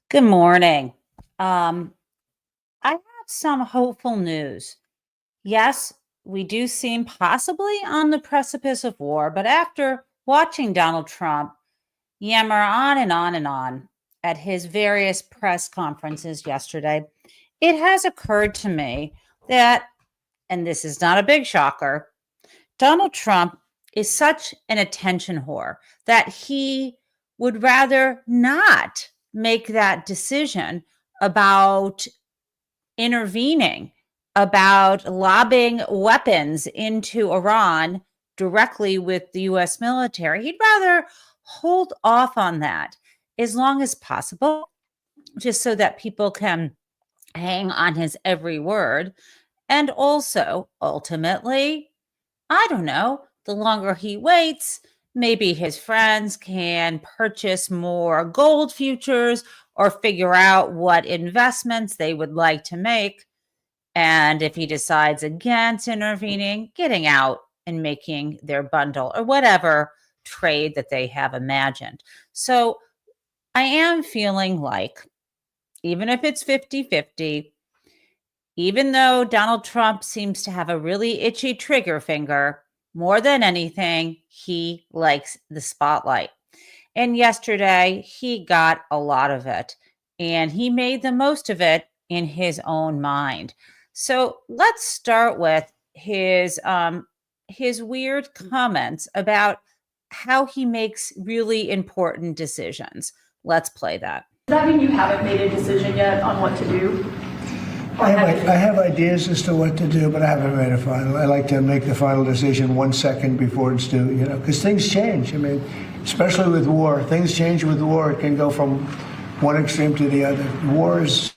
Good morning. Um, I have some hopeful news. Yes, we do seem possibly on the precipice of war, but after watching Donald Trump yammer on and on and on at his various press conferences yesterday, it has occurred to me that, and this is not a big shocker, Donald Trump is such an attention whore that he would rather not make that decision about intervening, about lobbing weapons into Iran directly with the US military. He'd rather hold off on that as long as possible, just so that people can hang on his every word. And also, ultimately, I don't know, the longer he waits, maybe his friends can purchase more gold futures or figure out what investments they would like to make. And if he decides against intervening, getting out and making their bundle or whatever trade that they have imagined. So I am feeling like, even if it's 50-50, even though Donald Trump seems to have a really itchy trigger finger, more than anything, he likes the spotlight. And yesterday, he got a lot of it, and he made the most of it in his own mind. So let's start with his weird comments about how he makes really important decisions. Let's play that. Does that mean you haven't made a decision yet on what to do? I have ideas as to what to do, but I haven't made a final. I like to make the final decision 1 second before it's due, because things change. I mean, especially with war, things change with war. It can go from one extreme to the other. War is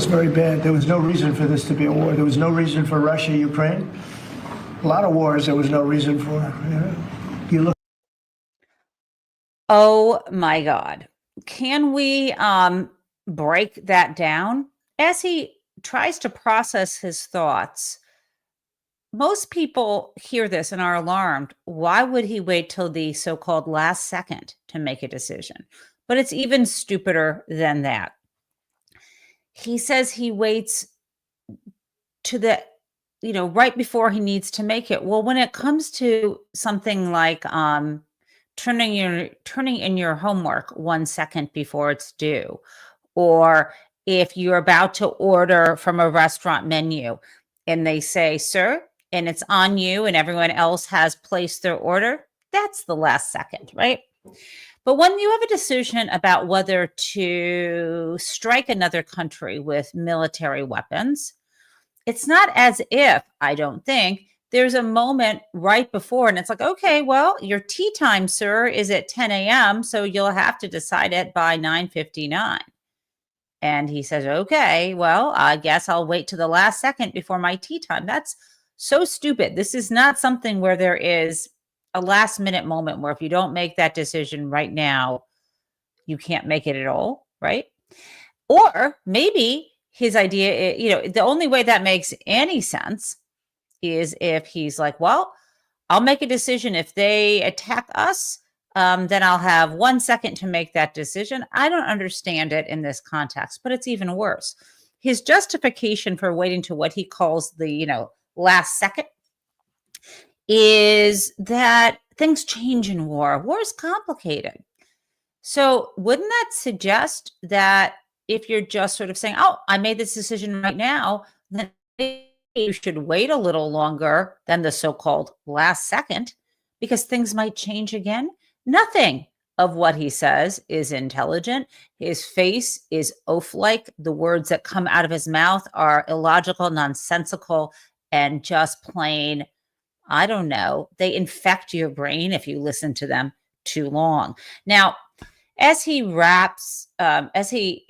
very bad. There was no reason for this to be a war. There was no reason for Russia, Ukraine. A lot of wars there was no reason for. You look. Oh my God. Can we break that down? As he tries to process his thoughts, most people hear this and are alarmed. Why would he wait till the so-called last second to make a decision? But it's even stupider than that. He says he waits to the, right before he needs to make it. Well, when it comes to something like turning in your homework 1 second before it's due, or if you're about to order from a restaurant menu and they say, sir, and it's on you and everyone else has placed their order, that's the last second, right? But when you have a decision about whether to strike another country with military weapons, it's not as if, I don't think, there's a moment right before and it's like, okay, well, your tea time, sir, is at 10 a.m., so you'll have to decide it by 9:59. And he says, okay, well, I guess I'll wait to the last second before my tea time. That's so stupid. This is not something where there is a last minute moment where if you don't make that decision right now, you can't make it at all, right? Or maybe his idea, the only way that makes any sense is if he's like, well, I'll make a decision if they attack us. Then I'll have 1 second to make that decision. I don't understand it in this context, but it's even worse. His justification for waiting to what he calls the, last second is that things change in war. War is complicated. So wouldn't that suggest that if you're just sort of saying, oh, I made this decision right now, then you should wait a little longer than the so-called last second because things might change again? Nothing of what he says is intelligent. His face is oaf-like. The words that come out of his mouth are illogical, nonsensical, and just plain, I don't know. They infect your brain if you listen to them too long. Now, as he raps, as he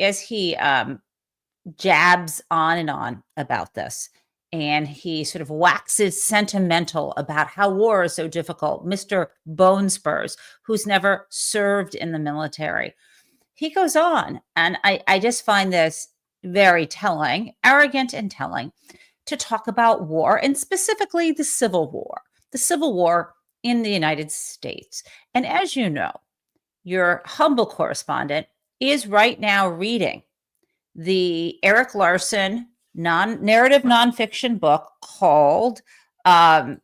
jabs on and on about this, and he sort of waxes sentimental about how war is so difficult. Mr. Bone Spurs, who's never served in the military. He goes on, and I just find this very telling, arrogant and telling, to talk about war, and specifically the Civil War in the United States. And as you know, your humble correspondent is right now reading the Eric Larson narrative nonfiction book called, I'm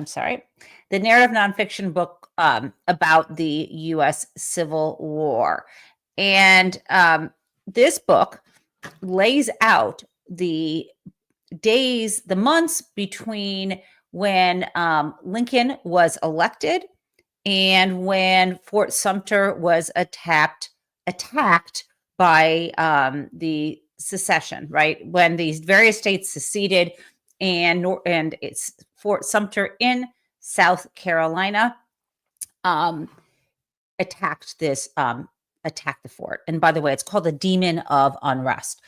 sorry, the narrative nonfiction book about the U.S. Civil War. And this book lays out the days, the months between when Lincoln was elected and when Fort Sumter was attacked by the secession, right? When these various states seceded, and it's Fort Sumter in South Carolina attacked the fort. And by the way, it's called the Demon of Unrest.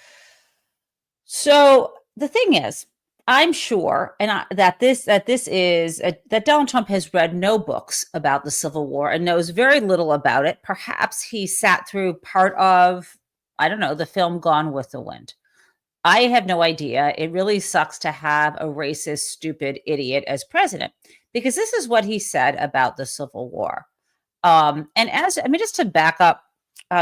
So the thing is, I'm sure, that Donald Trump has read no books about the Civil War and knows very little about it. Perhaps he sat through part of, I don't know, the film Gone with the Wind. I have no idea. It really sucks to have a racist, stupid idiot as president, because this is what he said about the Civil War. Just to back up,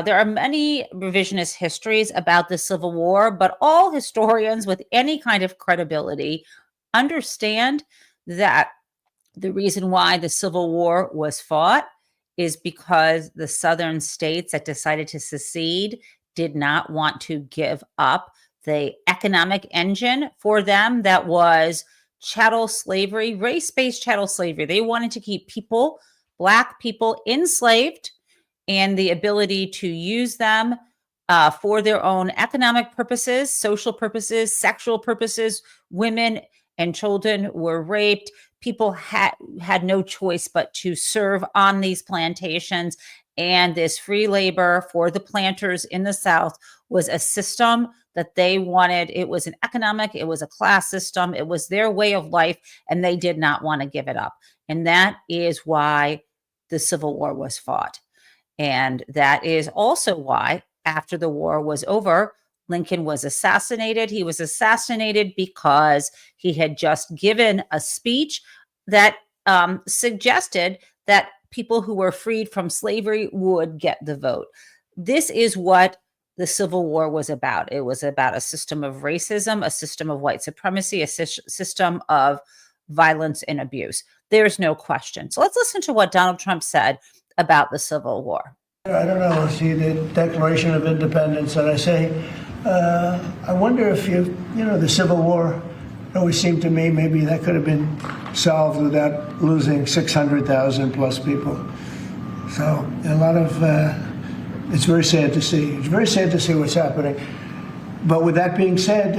there are many revisionist histories about the Civil War, but all historians with any kind of credibility understand that the reason why the Civil War was fought is because the southern states that decided to secede did not want to give up the economic engine for them that was chattel slavery, race-based chattel slavery. They wanted to keep Black people enslaved, and the ability to use them for their own economic purposes, social purposes, sexual purposes. Women and children were raped. People had no choice but to serve on these plantations. And this free labor for the planters in the South was a system that they wanted. It was an economic, it was a class system, it was their way of life, and they did not want to give it up. And that is why the Civil War was fought. And that is also why, after the war was over, Lincoln was assassinated. He was assassinated because he had just given a speech that suggested that people who were freed from slavery would get the vote. This is what the Civil War was about. It was about a system of racism, a system of white supremacy, a system of violence and abuse. There's no question. So let's listen to what Donald Trump said about the Civil War. I don't know. See the Declaration of Independence, and I say, I wonder if the Civil War, it always seemed to me maybe that could have been solved without losing 600,000 plus people. So a lot of, it's very sad to see. It's very sad to see what's happening. But with that being said,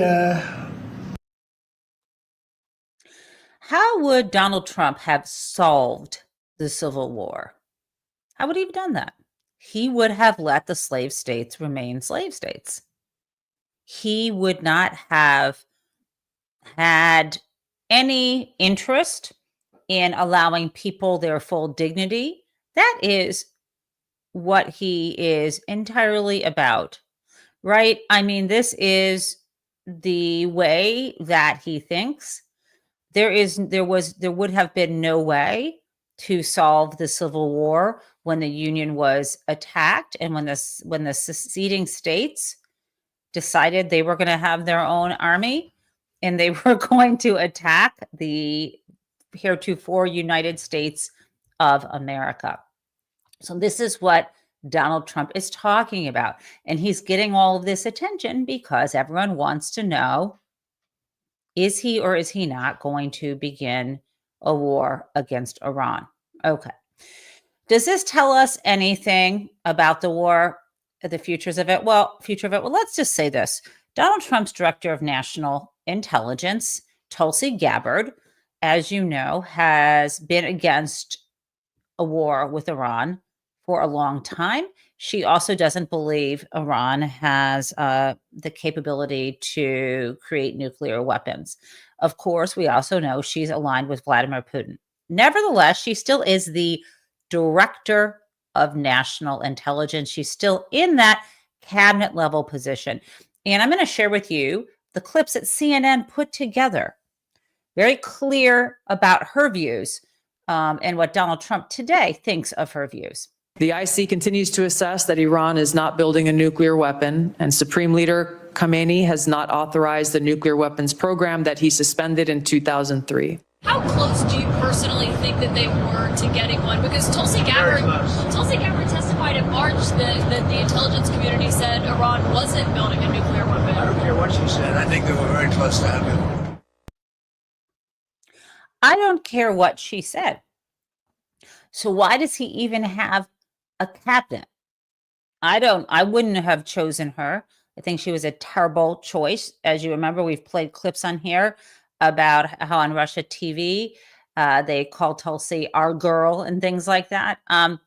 how would Donald Trump have solved the Civil War? How would he have done that? He would have let the slave states remain slave states. He would not have had any interest in allowing people their full dignity. That is what he is entirely about, right? I mean, this is the way that he thinks. There would have been no way to solve the Civil War when the Union was attacked and when the seceding states decided they were going to have their own army and they were going to attack the heretofore United States of America. So this is what Donald Trump is talking about. And he's getting all of this attention because everyone wants to know, is he or is he not going to begin a war against Iran? Okay. Does this tell us anything about the war, the futures of it? Well, let's just say this. Donald Trump's director of national intelligence, Tulsi Gabbard, as you know, has been against a war with Iran for a long time. She also doesn't believe Iran has the capability to create nuclear weapons. Of course, we also know she's aligned with Vladimir Putin. Nevertheless, she still is the director of national intelligence. She's still in that cabinet level position. And I'm going to share with you the clips that CNN put together, very clear about her views and what Donald Trump today thinks of her views. The IC continues to assess that Iran is not building a nuclear weapon, and Supreme Leader Khamenei has not authorized the nuclear weapons program that he suspended in 2003. How close do you personally think that they were to getting one? Because Tulsi Gabbard testified in March that the intelligence community said Iran wasn't building a nuclear weapon. I don't care what she said. I think they were very close to having it. I don't care what she said. So why does he even have a cabinet? I wouldn't have chosen her. I think she was a terrible choice. As you remember, we've played clips on here about how on Russia TV, they call Tulsi our girl and things like that. I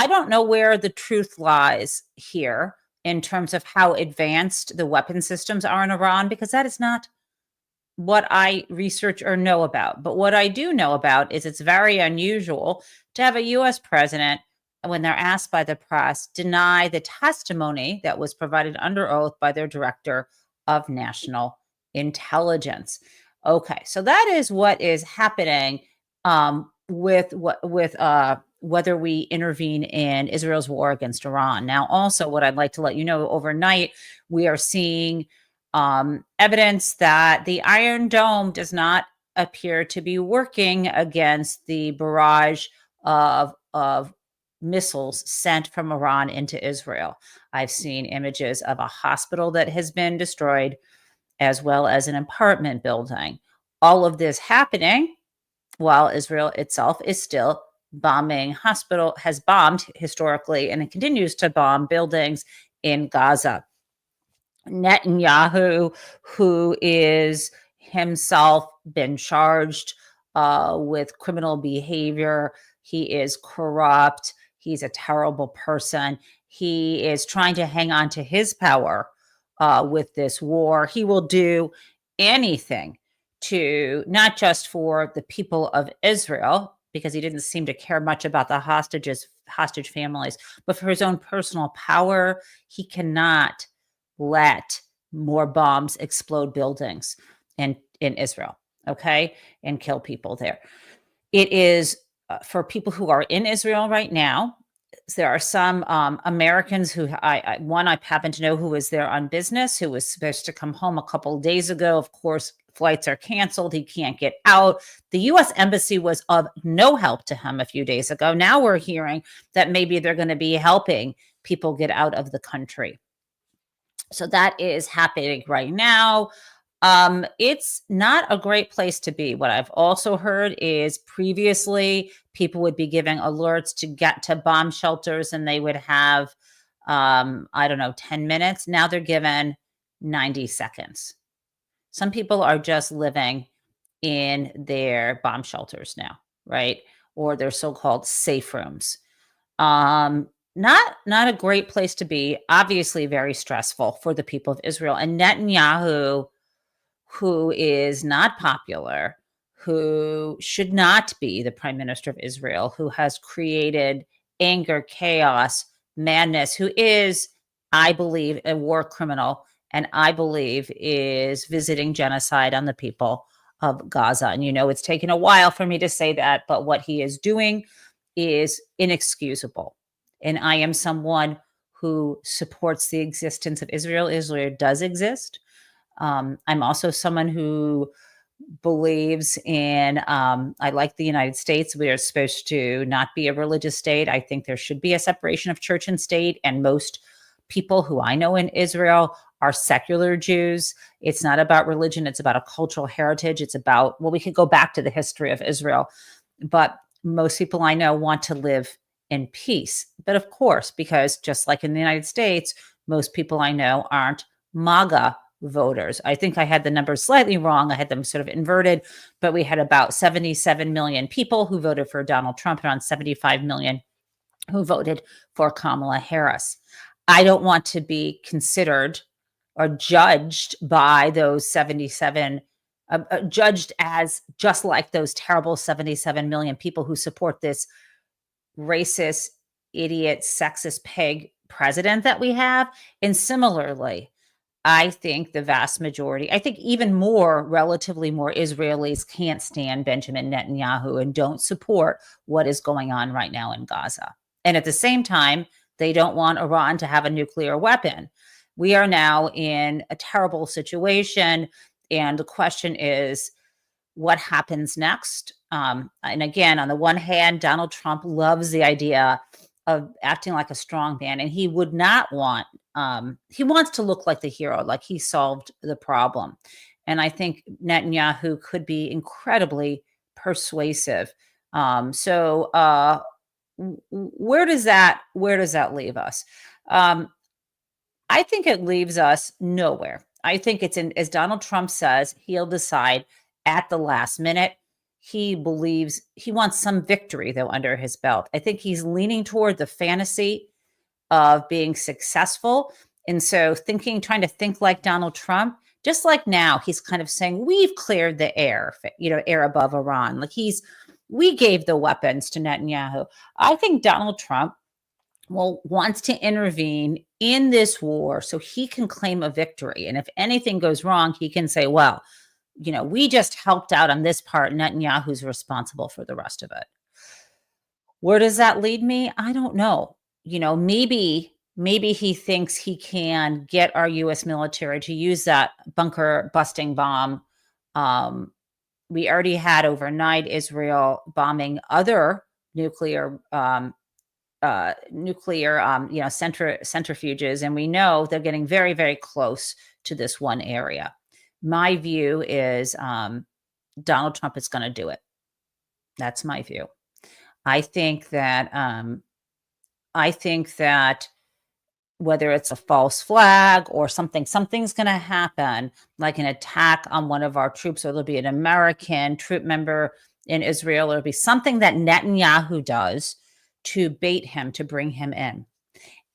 don't know where the truth lies here in terms of how advanced the weapon systems are in Iran, because that is not what I research or know about. But what I do know about is it's very unusual to have a U.S. president, when they're asked by the press, deny the testimony that was provided under oath by their director of national intelligence. Okay, so that is what is happening with whether we intervene in Israel's war against Iran. Now, also, what I'd like to let you know, overnight, we are seeing evidence that the Iron Dome does not appear to be working against the barrage of missiles sent from Iran into Israel. I've seen images of a hospital that has been destroyed, as well as an apartment building. All of this happening while Israel itself is still bombing has bombed historically, and it continues to bomb buildings in Gaza. Netanyahu, who is himself been charged with criminal behavior, he is corrupt, he's a terrible person. He is trying to hang on to his power with this war. He will do anything to, not just for the people of Israel, because he didn't seem to care much about the hostage families, but for his own personal power. He cannot let more bombs explode buildings in Israel, okay, and kill people there. It is for people who are in Israel right now. There are some Americans who I happen to know who was there on business, who was supposed to come home a couple of days ago. Of course, flights are canceled. He can't get out. The U.S. Embassy was of no help to him a few days ago. Now we're hearing that maybe they're going to be helping people get out of the country. So that is happening right now. It's not a great place to be. What I've also heard is previously people would be giving alerts to get to bomb shelters, and they would have, 10 minutes. Now they're given 90 seconds. Some people are just living in their bomb shelters now, right? Or their so-called safe rooms. Not a great place to be. Obviously very stressful for the people of Israel. And Netanyahu, who is not popular, who should not be the prime minister of Israel, who has created anger, chaos, madness, who is, I believe, a war criminal, and I believe is visiting genocide on the people of Gaza. And it's taken a while for me to say that, but what he is doing is inexcusable. And I am someone who supports the existence of Israel. Israel does exist. I'm also someone who believes in, I like the United States. We are supposed to not be a religious state. I think there should be a separation of church and state. And most people who I know in Israel are secular Jews. It's not about religion. It's about a cultural heritage. It's about, we could go back to the history of Israel. But most people I know want to live in peace. But of course, because just like in the United States, most people I know aren't MAGA voters. I think I had the numbers slightly wrong. I had them sort of inverted, but we had about 77 million people who voted for Donald Trump, around 75 million who voted for Kamala Harris. I don't want to be considered or judged by those 77, judged as just like those terrible 77 million people who support this racist, idiot, sexist pig president that we have. And similarly, I think the vast majority, I think even more, relatively more Israelis can't stand Benjamin Netanyahu and don't support what is going on right now in Gaza. And at the same time, they don't want Iran to have a nuclear weapon. We are now in a terrible situation. And the question is, what happens next? And again, on the one hand, Donald Trump loves the idea of acting like a strong man, and he would not want, he wants to look like the hero, like he solved the problem. And I think Netanyahu could be incredibly persuasive. So where does that leave us? I think it leaves us nowhere. I think it's as Donald Trump says, he'll decide at the last minute. He believes he wants some victory, though, under his belt. I think he's leaning toward the fantasy of being successful. And so trying to think like Donald Trump, just like now, he's kind of saying, we've cleared the air above Iran. Like we gave the weapons to Netanyahu. I think Donald Trump wants to intervene in this war so he can claim a victory. And if anything goes wrong, he can say, well, we just helped out on this part. Netanyahu's responsible for the rest of it. Where does that lead me? I don't know. Maybe he thinks he can get our U.S. military to use that bunker busting bomb. We already had overnight Israel bombing other nuclear centrifuges, and we know they're getting very, very close to this one area. My view is Donald Trump is going to do it. That's my view. I think that whether it's a false flag or something's going to happen, like an attack on one of our troops, or there'll be an American troop member in Israel, or it'll be something that Netanyahu does to bait him, to bring him in.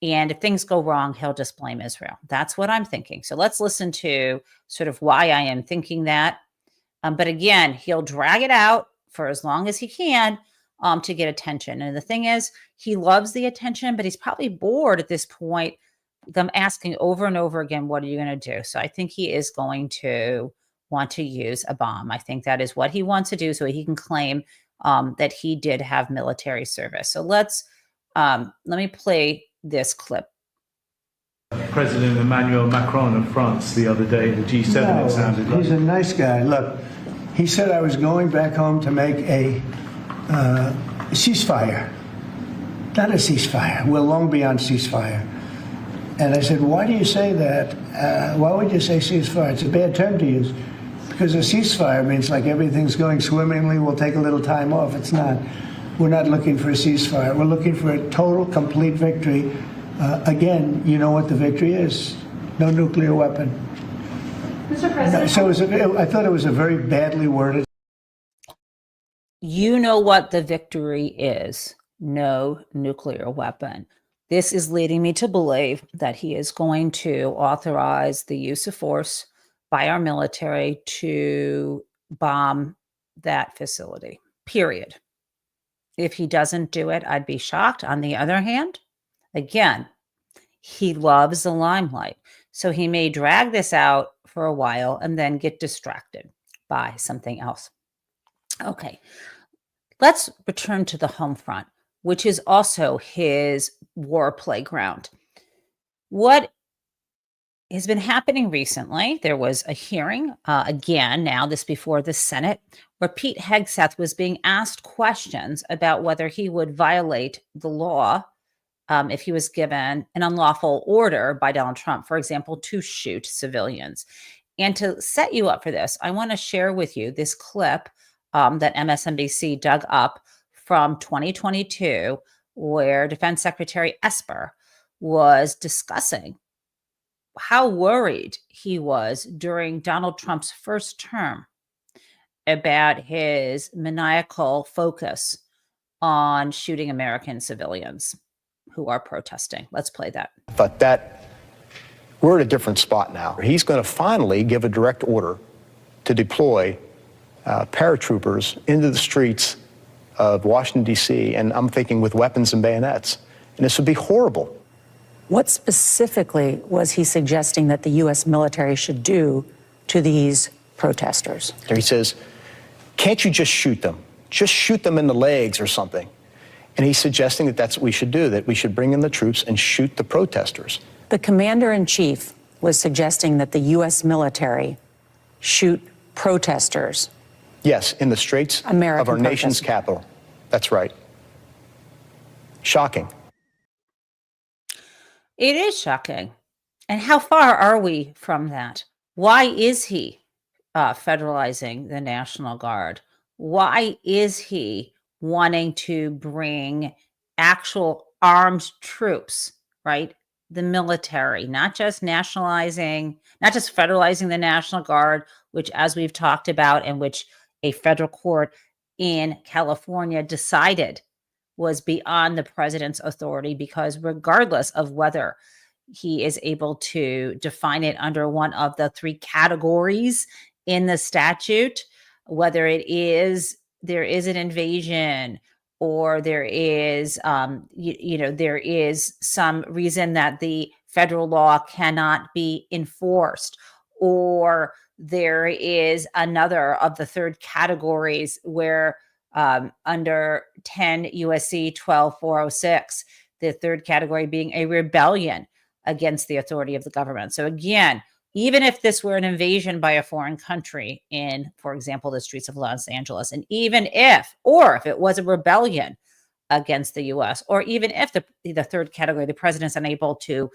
And if things go wrong, he'll just blame Israel. That's what I'm thinking. So let's listen to sort of why I am thinking that. But again, he'll drag it out for as long as he can to get attention. And the thing is, he loves the attention, but he's probably bored at this point, them asking over and over again, what are you going to do? So I think he is going to want to use a bomb. I think that is what he wants to do so he can claim that he did have military service. So let me play this clip. President Emmanuel Macron of France the other day, the G7, No, it sounded like. he's a nice guy. Look, he said I was going back home to make a ceasefire. Not a ceasefire. We're long beyond ceasefire. And I said, why do you say that? Why would you say ceasefire? It's a bad term to use. Because a ceasefire means like everything's going swimmingly, we'll take a little time off. It's not. We're not looking for a ceasefire. We're looking for a total, complete victory. Again, you know what the victory is. No nuclear weapon. Mr. President. So I thought it was a very badly worded. You know what the victory is. No nuclear weapon. This is leading me to believe that he is going to authorize the use of force by our military to bomb that facility, period. If he doesn't do it, I'd be shocked. On the other hand, again, he loves the limelight. So he may drag this out for a while and then get distracted by something else. Okay, let's return to the home front, which is also his war playground. What has been happening recently, there was a hearing, again, now this before the Senate, where Pete Hegseth was being asked questions about whether he would violate the law if he was given an unlawful order by Donald Trump, for example, to shoot civilians. And to set you up for this, I want to share with you this clip that MSNBC dug up from 2022, where Defense Secretary Esper was discussing how worried he was during Donald Trump's first term about his maniacal focus on shooting American civilians who are protesting. Let's play that. But that we're at a different spot now. He's going to finally give a direct order to deploy paratroopers into the streets of Washington, D.C., and I'm thinking with weapons and bayonets. And this would be horrible. What specifically was he suggesting that the U.S. military should do to these protesters? He says, can't you just shoot them? Just shoot them in the legs or something. And he's suggesting that that's what we should do, that we should bring in the troops and shoot the protesters. The commander-in-chief was suggesting that the U.S. military shoot protesters. Yes, in the streets American of our nation's protesters. capital. That's right. Shocking. It is shocking. And how far are we from that? Why is he federalizing the National Guard? Why is he wanting to bring actual armed troops, right? The military, not just nationalizing, not just federalizing the National Guard, which, as we've talked about, and which a federal court in California decided was beyond the president's authority, because regardless of whether he is able to define it under one of the three categories in the statute, whether it is there is an invasion, or there is there is some reason that the federal law cannot be enforced, or there is another of the third categories where under 10 USC 12406, the third category being a rebellion against the authority of the government. So again, even if this were an invasion by a foreign country in, for example, the streets of Los Angeles, and even if it was a rebellion against the U.S., or even if the third category, the president's unable to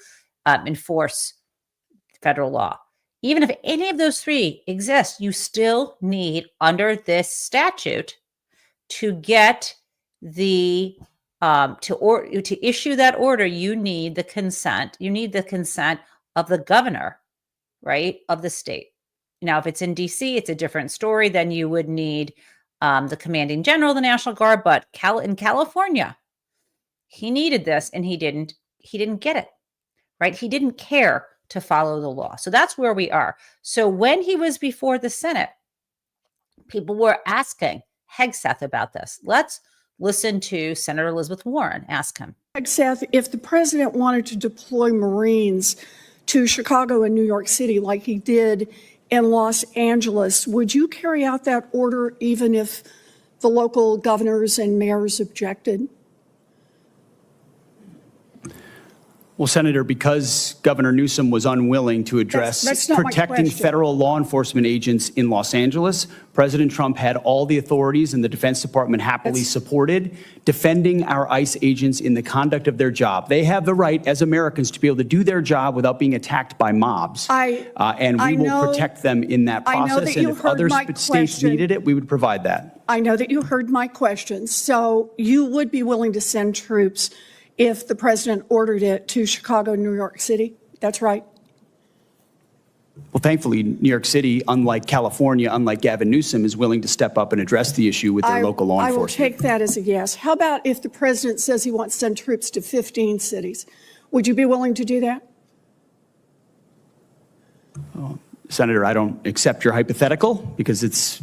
enforce federal law, even if any of those three exist, you still need, under this statute, to get the to issue that order, you need the consent. You need the consent of the governor, right, of the state. Now, if it's in D.C., it's a different story. Then you would need the commanding general of the National Guard. But in California, he needed this, and he didn't get it, right? He didn't care to follow the law. So that's where we are. So when he was before the Senate, people were asking Hegseth about this. Let's listen to Senator Elizabeth Warren ask him. Hegseth, if the president wanted to deploy Marines to Chicago and New York City like he did in Los Angeles, would you carry out that order even if the local governors and mayors objected? Well, Senator, because Governor Newsom was unwilling to address That's not my protecting question. federal law enforcement agents in Los Angeles, President Trump had all the authorities, and the Defense Department happily supported defending our ICE agents in the conduct of their job. They have the right, as Americans, to be able to do their job without being attacked by mobs. And we will protect them in that process. And if other states needed it, we would provide that. I know that you heard my question. So you would be willing to send troops if the president ordered it to Chicago, New York City? That's right. Well, thankfully, New York City, unlike California, unlike Gavin Newsom, is willing to step up and address the issue with their local law I will enforcement. take that as a yes. How about if the president says he wants to send troops to 15 cities? Would you be willing to do that? Senator, I don't accept your hypothetical because it's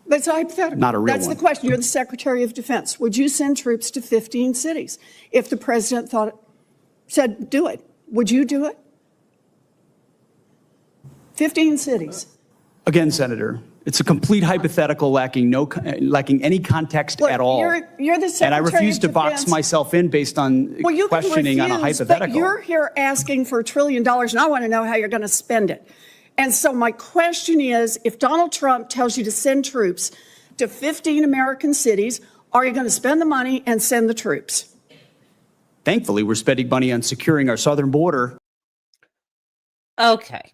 That's a hypothetical. Not a real That's one. the question. You're the Secretary of Defense. Would you send troops to 15 cities if the president said do it? Would you do it? 15 cities. Again, Senator, it's a complete hypothetical lacking any context Look, at all. You're the Secretary and I refuse of to box Defense. myself in based on Well, you questioning can on a refuse, hypothetical. But you're here asking for $1 trillion, and I want to know how you're going to spend it. And so my question is, if Donald Trump tells you to send troops to 15 American cities, are you going to spend the money and send the troops? Thankfully, we're spending money on securing our southern border. Okay.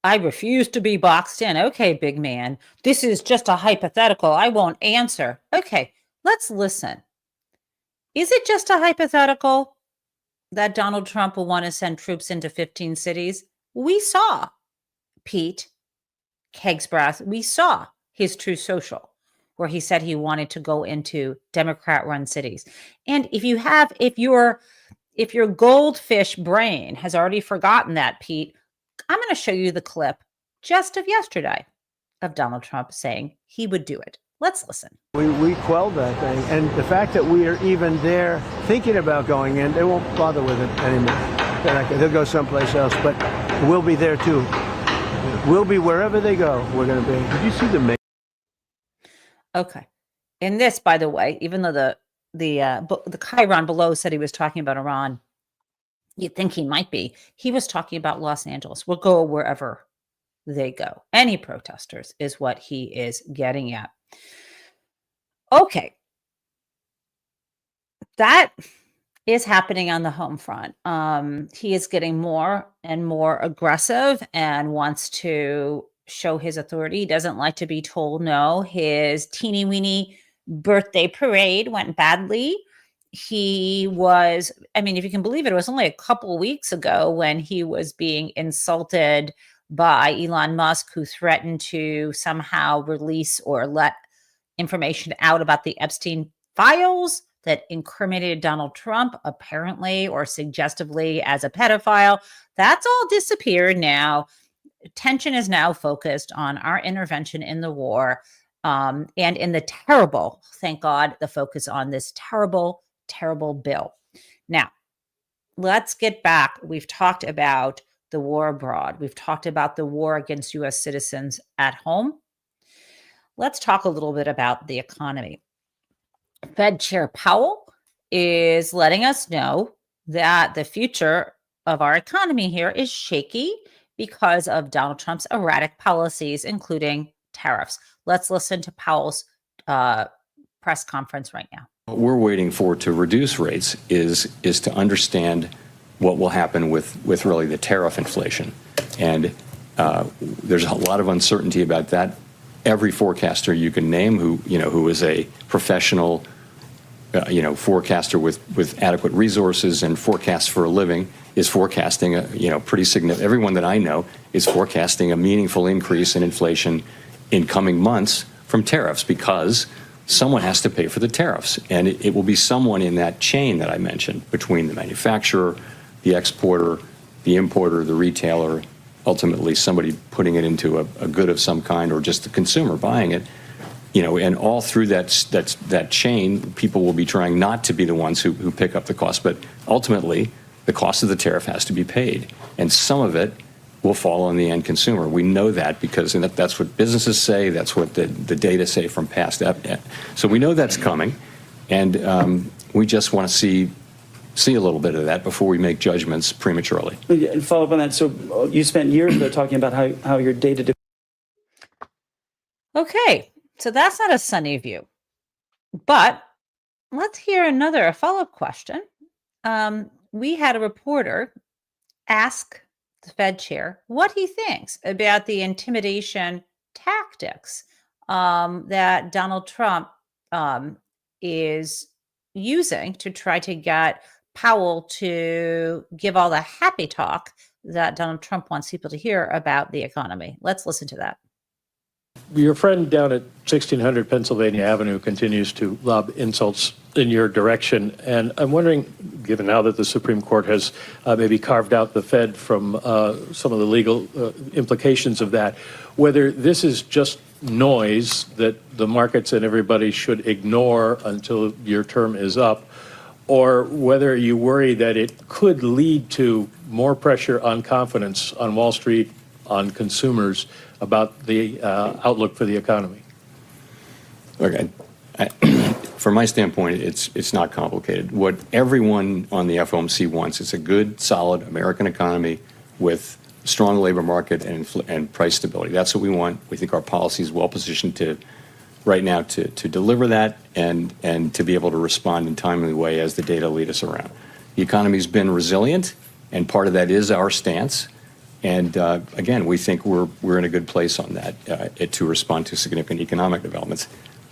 I refuse to be boxed in. Okay, big man. This is just a hypothetical. I won't answer. Okay, let's listen. Is it just a hypothetical that Donald Trump will want to send troops into 15 cities? We saw Pete Kegsbrath. We saw his True Social, where he said he wanted to go into Democrat-run cities. And if your goldfish brain has already forgotten that, Pete, I'm going to show you the clip just of yesterday of Donald Trump saying he would do it. Let's listen. We quelled that thing, and the fact that we are even there thinking about going in, they won't bother with it anymore. They'll go someplace else, but we'll be there too. We'll be wherever they go. We're going to be. Did you see the? Okay. And this, by the way, even though the Chiron below said he was talking about Iran. You'd think he might be. He was talking about Los Angeles. We'll go wherever they go. Any protesters is what he is getting at. Okay. That is happening on the home front. He is getting more and more aggressive and wants to show his authority. He doesn't like to be told no. His teeny weeny birthday parade went badly. He was, I mean, if you can believe it, it was only a couple weeks ago when he was being insulted by Elon Musk, who threatened to somehow release or let information out about the Epstein files that incriminated Donald Trump, apparently or suggestively, as a pedophile. That's all disappeared now. Attention is now focused on our intervention in the war, and in the terrible, thank God, the focus on this terrible, terrible bill. Now, let's get back. We've talked about the war abroad. We've talked about the war against U.S. citizens at home. Let's talk a little bit about the economy. Fed Chair Powell is letting us know that the future of our economy here is shaky because of Donald Trump's erratic policies, including tariffs. Let's listen to Powell's press conference right now. What we're waiting for to reduce rates is to understand what will happen with really the tariff inflation. And there's a lot of uncertainty about that. Every forecaster you can name who is a professional forecaster with adequate resources and forecasts for a living is forecasting a pretty significant, everyone that I know is forecasting a meaningful increase in inflation in coming months from tariffs, because someone has to pay for the tariffs. And it will be someone in that chain that I mentioned, between the manufacturer, the exporter, the importer, the retailer, ultimately somebody putting it into a good of some kind, or just the consumer buying it. And all through that chain, people will be trying not to be the ones who pick up the cost. But ultimately, the cost of the tariff has to be paid. And some of it will fall on the end consumer. We know that because that's what businesses say. That's what the data say from past. So we know that's coming. And we just want to see a little bit of that before we make judgments prematurely. And follow up on that. So you spent years though talking about how your data. Okay. So that's not a sunny view. But let's hear a follow-up question. We had a reporter ask the Fed chair what he thinks about the intimidation tactics that Donald Trump is using to try to get Powell to give all the happy talk that Donald Trump wants people to hear about the economy. Let's listen to that. Your friend down at 1600 Pennsylvania Avenue continues to lob insults in your direction. And I'm wondering, given now that the Supreme Court has maybe carved out the Fed from some of the legal implications of that, whether this is just noise that the markets and everybody should ignore until your term is up, or whether you worry that it could lead to more pressure on confidence on Wall Street, on consumers, about the outlook for the economy. Okay. From my standpoint, it's not complicated. What everyone on the FOMC wants is a good, solid American economy with strong labor market and price stability. That's what we want. We think our policy is well positioned right now to deliver that and to be able to respond in a timely way as the data lead us around. The economy's been resilient, and part of that is our stance. And again, we think we're in a good place on that to respond to significant economic developments.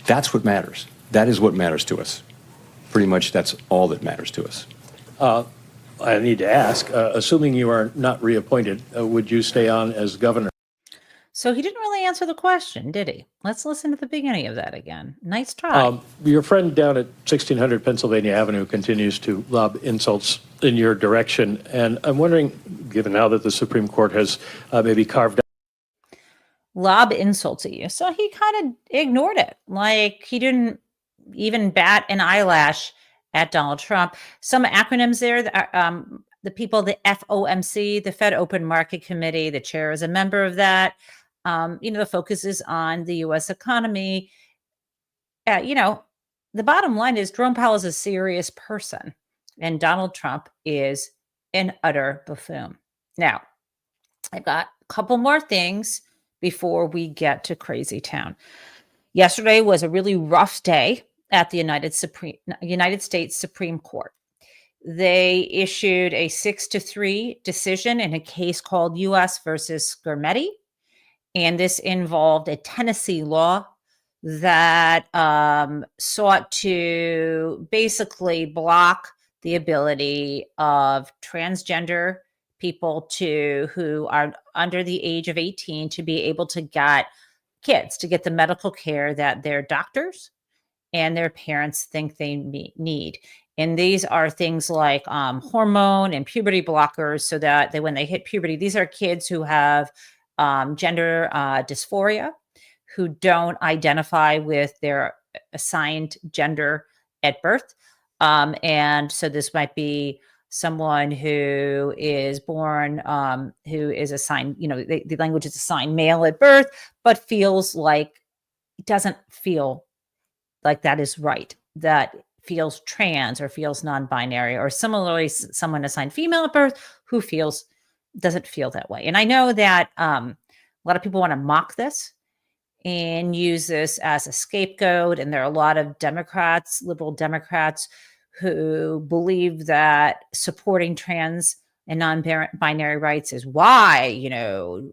That's what matters. That is what matters to us. Pretty much that's all that matters to us. I need to ask, assuming you are not reappointed, would you stay on as governor? So he didn't really answer the question, did he? Let's listen to the beginning of that again. Nice try. Your friend down at 1600 Pennsylvania Avenue continues to lob insults in your direction. And I'm wondering, given now that the Supreme Court has maybe carved out. Lob insults at you. So he kind of ignored it. Like he didn't even bat an eyelash at Donald Trump. Some acronyms there, the people, the FOMC, the Fed Open Market Committee, the chair is a member of that. The focus is on the U.S. economy. the bottom line is Jerome Powell is a serious person, and Donald Trump is an utter buffoon. Now, I've got a couple more things before we get to crazy town. Yesterday was a really rough day at the United States Supreme Court. They issued a 6-3 decision in a case called U.S. versus Germedi, and this involved a Tennessee law that sought to basically block the ability of transgender people who are under the age of 18 to be able to get the medical care that their doctors and their parents think they need. And these are things like hormone and puberty blockers, so that when they hit puberty, these are kids who have gender dysphoria, who don't identify with their assigned gender at birth. And so this might be someone who is born, who is assigned, the language is assigned male at birth, but doesn't feel like that is right, that feels trans or feels non-binary, or similarly, someone assigned female at birth who doesn't feel that way. And I know that a lot of people want to mock this and use this as a scapegoat. And there are a lot of Democrats, liberal Democrats, who believe that supporting trans and non-binary rights is why,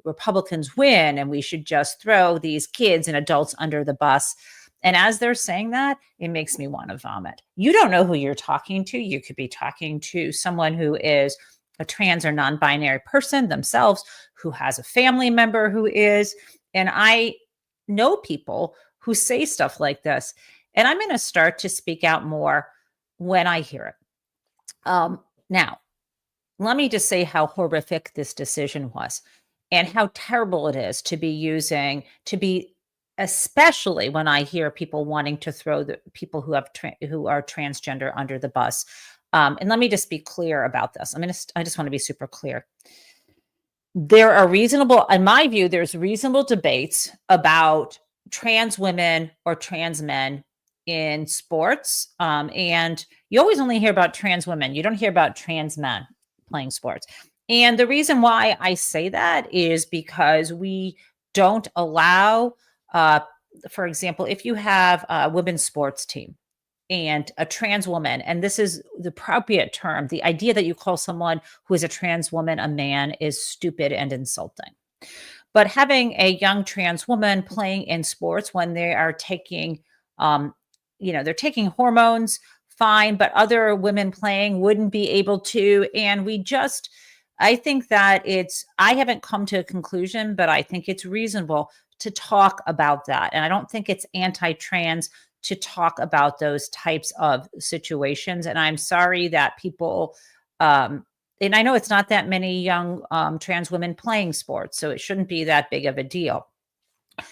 Republicans win, and we should just throw these kids and adults under the bus. And as they're saying that, it makes me want to vomit. You don't know who you're talking to. You could be talking to someone who is a trans or non-binary person themselves, who has a family member who is. And I know people who say stuff like this. And I'm going to start to speak out more when I hear it. Now, let me just say how horrific this decision was and how terrible it is especially when I hear people wanting to throw the people who are transgender under the bus. And let me just be clear about this. I just want to be super clear. In my view, there's reasonable debates about trans women or trans men in sports. And you always only hear about trans women. You don't hear about trans men playing sports. And the reason why I say that is because we don't allow, for example, if you have a women's sports team and a trans woman, and this is the appropriate term, the idea that you call someone who is a trans woman a man is stupid and insulting. But having a young trans woman playing in sports when they are taking, they're taking hormones, fine, but other women playing wouldn't be able to. And I think that I haven't come to a conclusion, but I think it's reasonable to talk about that. And I don't think it's anti-trans to talk about those types of situations. And I'm sorry that people, and I know it's not that many young trans women playing sports, so it shouldn't be that big of a deal.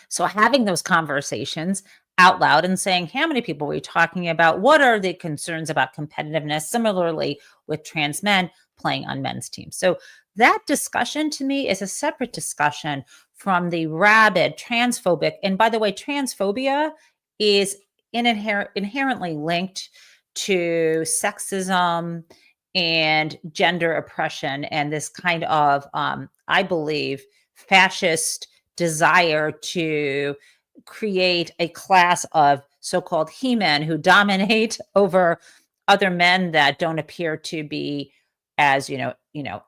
So having those conversations out loud and saying, how many people are we talking about? What are the concerns about competitiveness? Similarly with trans men playing on men's teams. So that discussion to me is a separate discussion from the rabid transphobic. And by the way, transphobia is inherently linked to sexism and gender oppression and this kind of, I believe, fascist desire to create a class of so-called he-men who dominate over other men that don't appear to be as,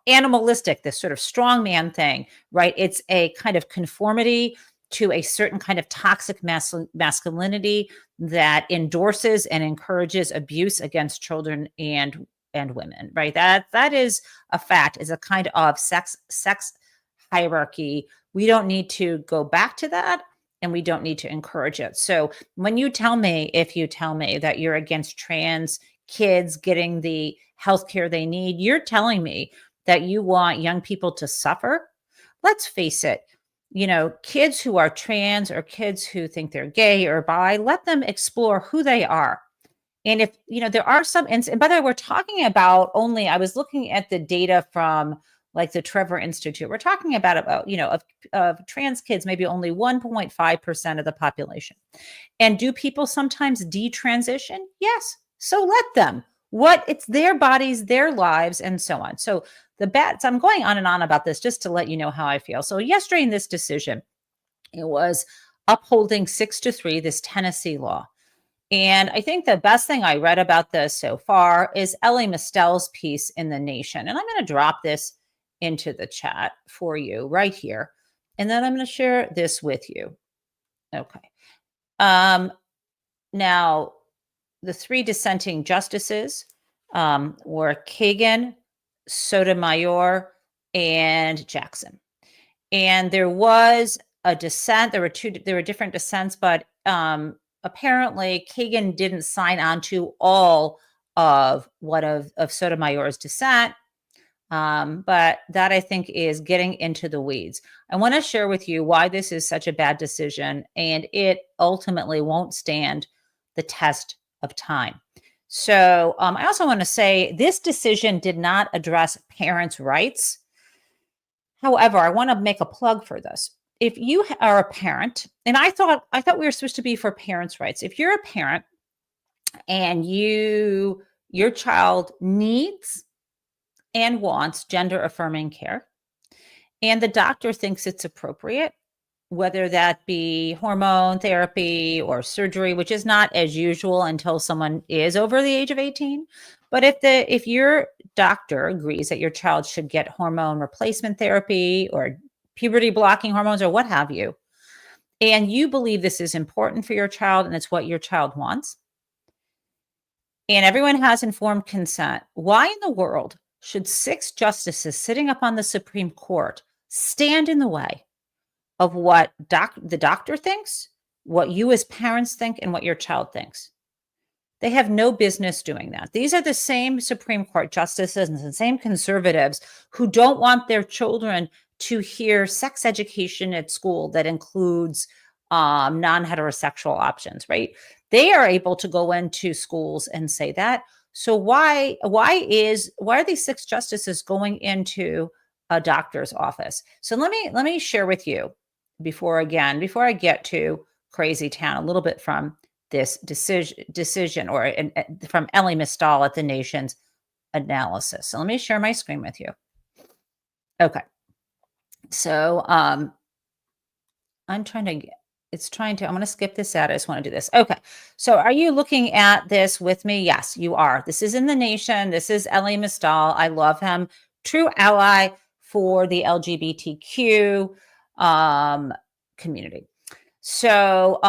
animalistic, this sort of strongman thing, right? It's a kind of conformity to a certain kind of toxic masculinity that endorses and encourages abuse against children and women, right? That is a fact, is a kind of sex hierarchy. We don't need to go back to that, and we don't need to encourage it. So if you tell me that you're against trans kids getting the healthcare they need, you're telling me that you want young people to suffer. Let's face it, kids who are trans or kids who think they're gay or bi, let them explore who they are. And if, there are some, and by the way, we're talking about I was looking at the data from like the Trevor Institute. We're talking about of trans kids, maybe only 1.5% of the population. And do people sometimes detransition? Yes. So let them. It's their bodies, their lives, and so on. So I'm going on and on about this just to let you know how I feel. So yesterday in this decision, it was upholding 6-3, this Tennessee law. And I think the best thing I read about this so far is Ellie Mistel's piece in The Nation. And I'm going to drop this into the chat for you right here. And then I'm going to share this with you. Okay. Now, the three dissenting justices were Kagan, Sotomayor, and Jackson. And there was a dissent. There were different dissents, but apparently Kagan didn't sign on to all of Sotomayor's dissent. But that, I think, is getting into the weeds. I want to share with you why this is such a bad decision, and it ultimately won't stand the test of time. So I also want to say this decision did not address parents' rights. However, I want to make a plug for this. If you are a parent, and I thought we were supposed to be for parents' rights. If you're a parent and your child needs and wants gender affirming care, and the doctor thinks it's appropriate, whether that be hormone therapy or surgery, which is not as usual until someone is over the age of 18. But if your doctor agrees that your child should get hormone replacement therapy or puberty blocking hormones or what have you, and you believe this is important for your child and it's what your child wants, and everyone has informed consent, why in the world should 6 justices sitting up on the Supreme Court stand in the way of what the doctor thinks, what you as parents think, and what your child thinks? They have no business doing that. These are the same Supreme Court justices and the same conservatives who don't want their children to hear sex education at school that includes non-heterosexual options, right? They are able to go into schools and say that. So why are these 6 justices going into a doctor's office? So let me share with you before I get to crazy town, a little bit from this decision or from Ellie Mistel at The Nation's analysis. So let me share my screen with you. Okay. So I'm going to skip this out. I just want to do this. Okay. So are you looking at this with me? Yes, you are. This is in The Nation. This is Ellie Mistel. I love him. True ally for the LGBTQ community. So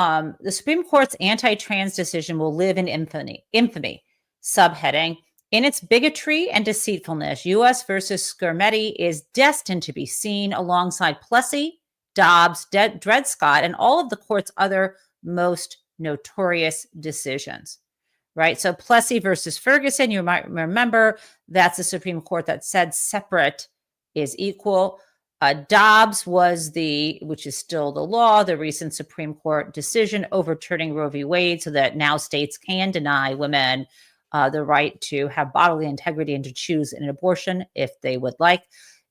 the Supreme Court's AntiTrans decision will live in infamy. Subheading: in its bigotry and deceitfulness, U.S. versus Germedi is destined to be seen alongside Plessy, Dobbs, Dred Scott, and all of the court's other most notorious decisions, right? So Plessy versus Ferguson, you might remember, that's the Supreme Court that said separate is equal. Dobbs was which is still the law, the recent Supreme Court decision overturning Roe v. Wade, so that now states can deny women the right to have bodily integrity and to choose an abortion if they would like.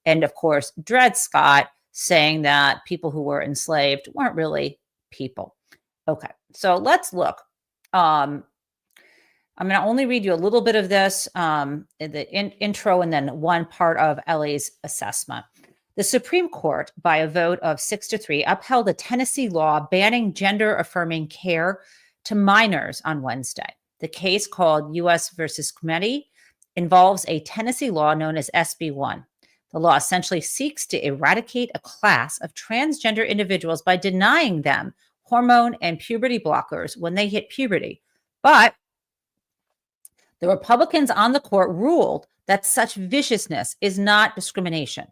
And of course, Dred Scott saying that people who were enslaved weren't really people. Okay, so let's look. I'm going to only read you a little bit of this, the intro, and then one part of Ellie's assessment. The Supreme Court, by a vote of 6-3, upheld a Tennessee law banning gender-affirming care to minors on Wednesday. The case, called U.S. versus Germedi, involves a Tennessee law known as SB 1. The law essentially seeks to eradicate a class of transgender individuals by denying them hormone and puberty blockers when they hit puberty. But the Republicans on the court ruled that such viciousness is not discrimination.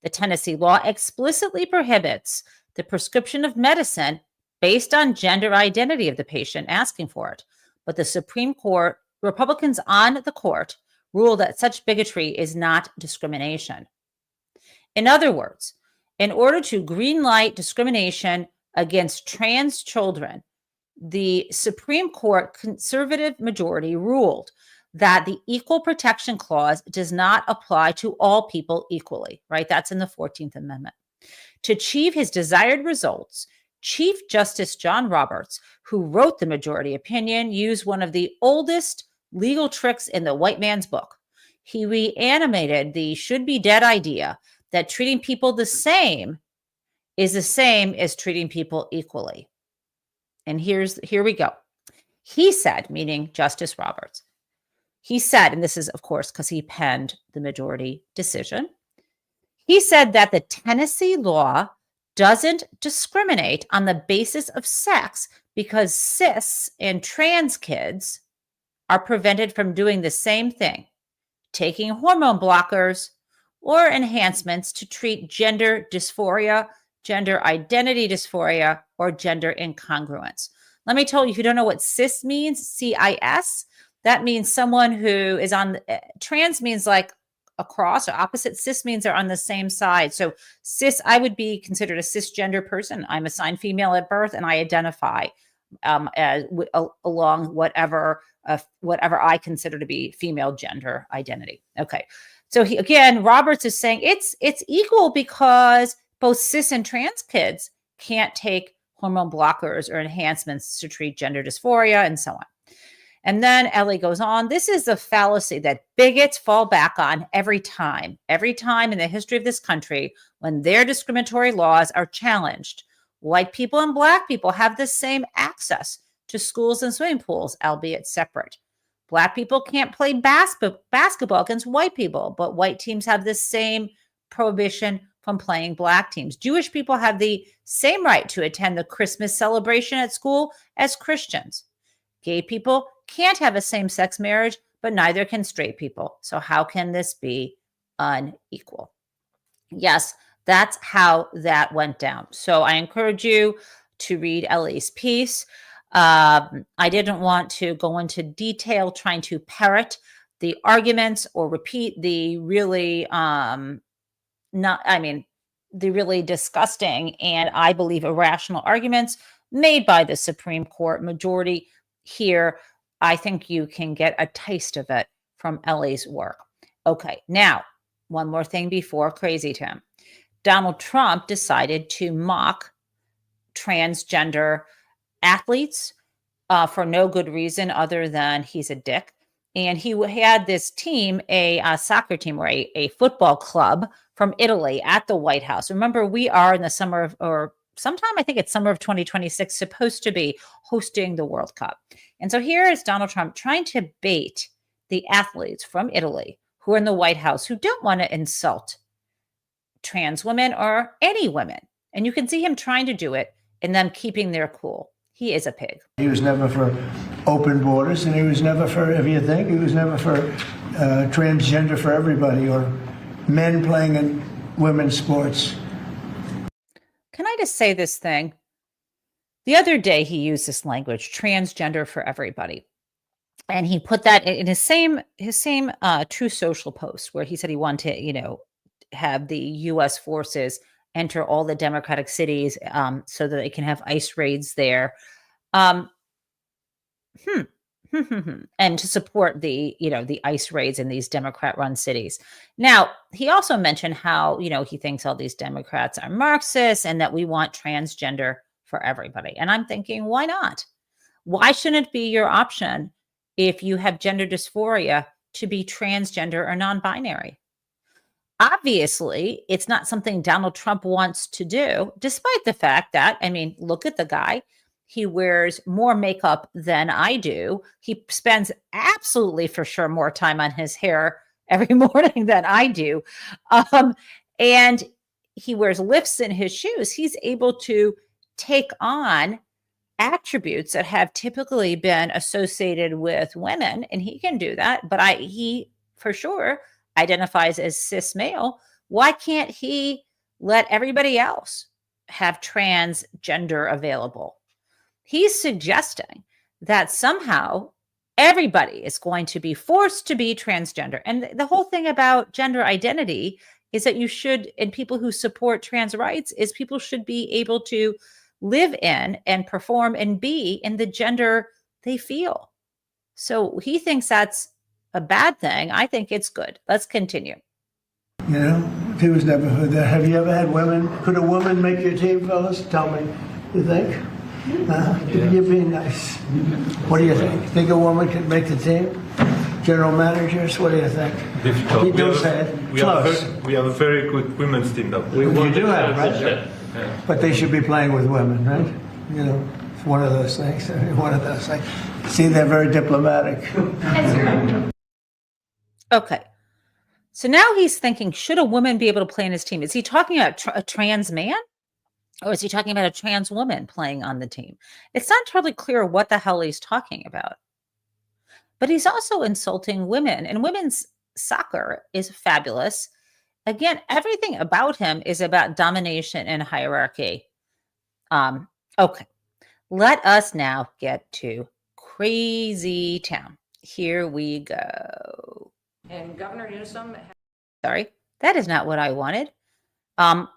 The Tennessee law explicitly prohibits the prescription of medicine based on gender identity of the patient asking for it. But the Supreme Court, Republicans on the court, ruled that such bigotry is not discrimination. In other words, in order to greenlight discrimination against trans children, the Supreme Court conservative majority ruled that the Equal Protection Clause does not apply to all people equally, right? That's in the 14th Amendment. To achieve his desired results, Chief Justice John Roberts, who wrote the majority opinion, used one of the oldest legal tricks in the white man's book. He reanimated the should-be-dead idea that treating people the same is the same as treating people equally. And here we go. He said, meaning Justice Roberts, he said, and this is, of course, because he penned the majority decision, he said that the Tennessee law doesn't discriminate on the basis of sex because cis and trans kids are prevented from doing the same thing, taking hormone blockers or enhancements to treat gender dysphoria, gender identity dysphoria, or gender incongruence. Let me tell you, if you don't know what cis means, C-I-S, that means someone who is on, trans means like across or opposite. Cis means they're on the same side. So cis, I would be considered a cisgender person. I'm assigned female at birth and I identify along whatever I consider to be female gender identity. Okay. So again, Roberts is saying it's equal because both cis and trans kids can't take hormone blockers or enhancements to treat gender dysphoria and so on. And then Ellie goes on, this is a fallacy that bigots fall back on every time in the history of this country when their discriminatory laws are challenged. White people and Black people have the same access to schools and swimming pools, albeit separate. Black people can't play basketball against white people, but white teams have the same prohibition from playing Black teams. Jewish people have the same right to attend the Christmas celebration at school as Christians. Gay people can't have a same-sex marriage, but neither can straight people. So how can this be unequal? Yes, that's how that went down. So I encourage you to read Ellie's piece. I didn't want to go into detail trying to parrot the arguments or repeat the really the really disgusting and I believe irrational arguments made by the Supreme Court majority here. I think you can get a taste of it from Ellie's work. Okay, now, one more thing before Crazy Tim. Donald Trump decided to mock transgender athletes for no good reason other than he's a dick. And he had this team, a soccer team or a football club from Italy at the White House. Remember, we are in the summer of, or sometime, I think it's summer of 2026, supposed to be hosting the World Cup. And so here is Donald Trump trying to bait the athletes from Italy who are in the White House who don't want to insult trans women or any women. And you can see him trying to do it and them keeping their cool. He is a pig. He was never for open borders, and he was never for, if you think, he was never for transgender for everybody or men playing in women's sports. Can I just say this thing? The other day he used this language, transgender for everybody. And he put that in his same True Social post where he said he wanted to, have the U.S. forces enter all the Democratic cities so that they can have ICE raids there. And to support the ICE raids in these Democrat-run cities. Now, he also mentioned how, he thinks all these Democrats are Marxists and that we want transgender for everybody. And I'm thinking, why not? Why shouldn't it be your option if you have gender dysphoria to be transgender or non-binary? Obviously, it's not something Donald Trump wants to do, despite the fact that, look at the guy. He wears more makeup than I do. He spends absolutely for sure more time on his hair every morning than I do. And he wears lifts in his shoes. He's able to take on attributes that have typically been associated with women, and he can do that. But he for sure identifies as cis male. Why can't he let everybody else have transgender available? He's suggesting that somehow everybody is going to be forced to be transgender. And the whole thing about gender identity is that you should, and people who support trans rights, is people should be able to live in and perform and be in the gender they feel. So he thinks that's a bad thing. I think it's good. Let's continue. You know, he was never heard that. Have you ever had women? Could a woman make your team, fellas? Tell me. You think? You're being nice. What do you think? Think a woman could make the team? General managers, what do you think? Difficult. You don't say it. Close. We have a very good women's team, though. You do have, right? Yeah. But they should be playing with women, right? You know, it's one of those things. One of those things. See, they're very diplomatic. Okay. So now he's thinking, should a woman be able to play in his team? Is he talking about a trans man? Or is he talking about a trans woman playing on the team? It's not totally clear what the hell he's talking about. But he's also insulting women. And women's soccer is fabulous. Again, everything about him is about domination and hierarchy. Okay. Let us now get to Crazy Town. Here we go. And Governor Newsom, sorry, that is not what I wanted.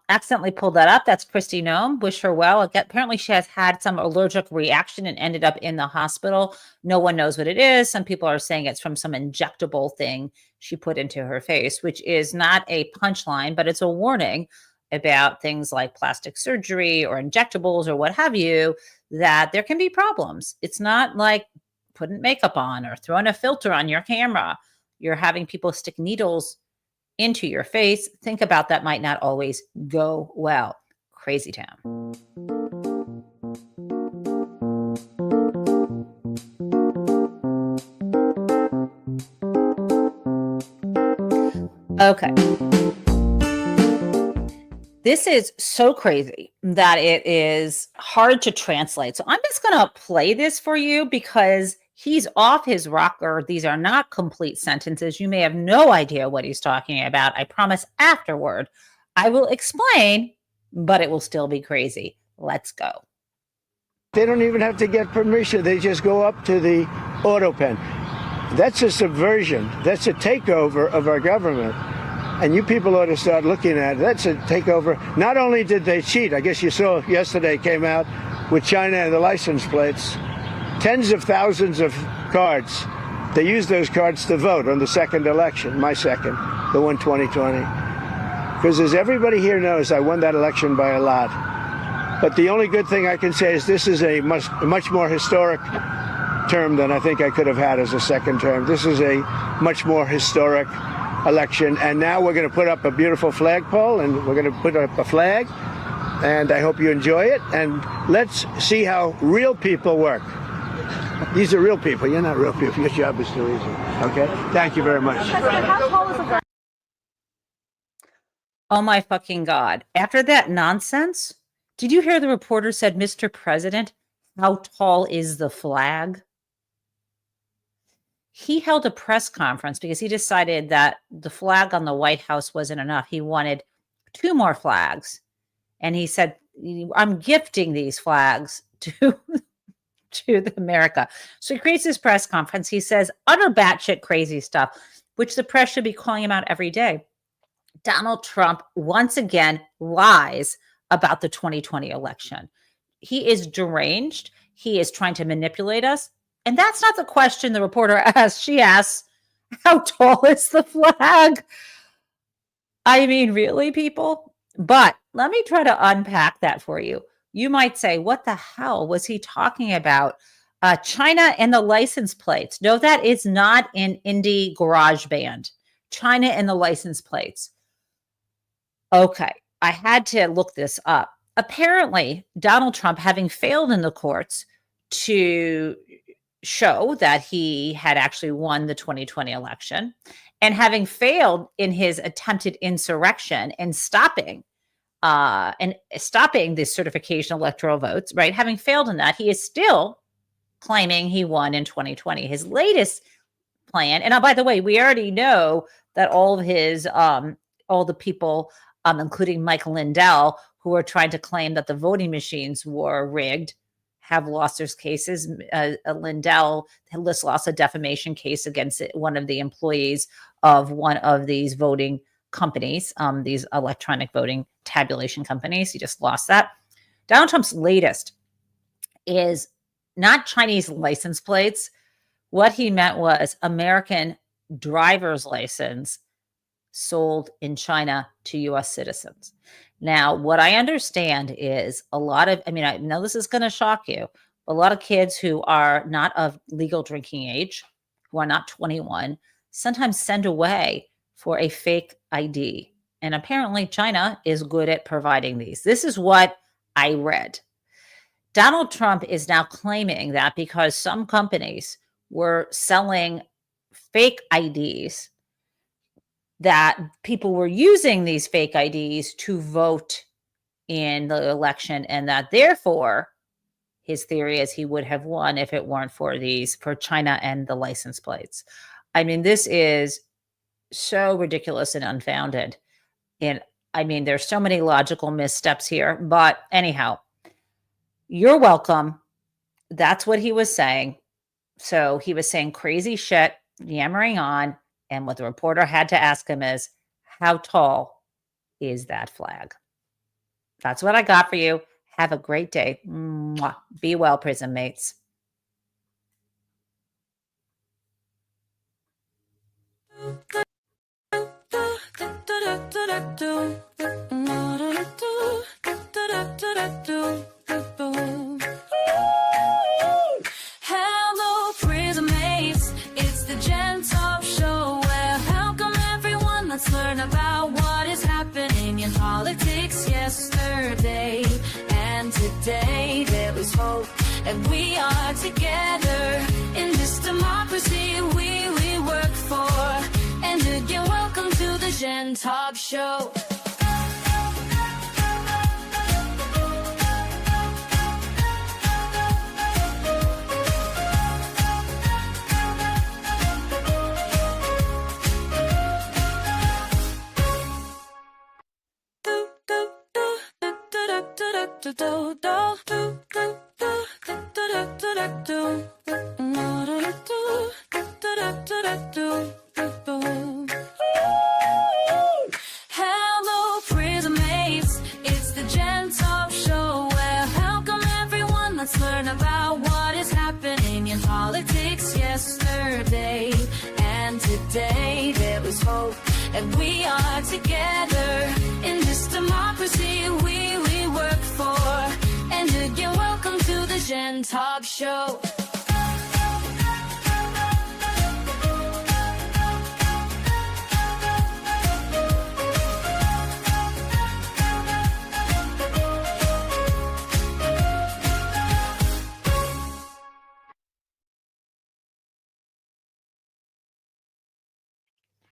Accidentally pulled that up. That's Kristi Noem. Wish her well. Apparently she has had some allergic reaction and ended up in the hospital. No one knows what it is. Some people are saying it's from some injectable thing she put into her face, which is not a punchline, but it's a warning about things like plastic surgery or injectables or what have you, that there can be problems. It's not like putting makeup on or throwing a filter on your camera. You're having people stick needles into your face. Think about that might not always go well. Crazy Town. Okay. This is so crazy that it is hard to translate. So I'm just going to play this for you because he's off his rocker. These are not complete sentences. You may have no idea what he's talking about. I promise afterward I will explain, but it will still be crazy. Let's go. They don't even have to get permission. They just go up to the auto pen. That's a subversion. That's a takeover of our government. And you people ought to start looking at it. That's a takeover. Not only did they cheat, I guess you saw yesterday came out with China and the license plates. Tens of thousands of cards. They used those cards to vote on the second election, my second, the one 2020. Because as everybody here knows, I won that election by a lot. But the only good thing I can say is this is a much more historic term than I think I could have had as a second term. This is a much more historic election. And now we're going to put up a beautiful flagpole, and we're going to put up a flag. And I hope you enjoy it. And let's see how real people work. These are real people. You're not real people. Your job is too easy. Okay? Thank you very much. Oh my fucking God. After that nonsense, did you hear the reporter said, Mr. President, how tall is the flag? He held a press conference because he decided that the flag on the White House wasn't enough. He wanted 2 more flags. And he said, I'm gifting these flags to America. So he creates this press conference. He says utter batshit crazy stuff, which the press should be calling him out every day. Donald Trump once again lies about the 2020 election. He is deranged. He is trying to manipulate us. And that's not the question the reporter asked. She asks, how tall is the flag? I mean, really, people? But let me try to unpack that for you. You might say, what the hell was he talking about? China and the license plates. No, that is not an indie garage band. China and the license plates. Okay, I had to look this up. Apparently, Donald Trump, having failed in the courts to show that he had actually won the 2020 election, and having failed in his attempted insurrection and stopping the certification electoral votes, right? Having failed in that, he is still claiming he won in 2020. His latest plan, and by the way, we already know that all of his, all the people, including Mike Lindell, who are trying to claim that the voting machines were rigged, have lost their cases. Lindell has lost a defamation case against one of the employees of one of these voting companies, these electronic voting tabulation companies. He just lost that. Donald Trump's latest is not Chinese license plates. What he meant was American driver's license sold in China to US citizens. Now, what I understand is a lot of, I know this is going to shock you, a lot of kids who are not of legal drinking age, who are not 21, sometimes send away for a fake ID. And apparently China is good at providing these. This is what I read. Donald Trump is now claiming that because some companies were selling fake IDs, that people were using these fake IDs to vote in the election, and that therefore his theory is he would have won if it weren't for China and the license plates. This is so ridiculous and unfounded. And there's so many logical missteps here, but anyhow, you're welcome. That's what he was saying. So he was saying crazy shit, yammering on. And what the reporter had to ask him is, how tall is that flag? That's what I got for you. Have a great day. Mwah. Be well, prison mates. Hello, prison mates. It's the Gen Taub show. Well, welcome everyone. Let's learn about what is happening in politics yesterday and today. There is hope, and we are together in this democracy we work for. And again, welcome to the Gen Taub show. Hello, prison mates. It's the Gen Taub show. Well, welcome everyone. Let's learn about what is happening in politics yesterday and today. There is hope, and we are together in this democracy we work for. And again, welcome to the Gen Taub show.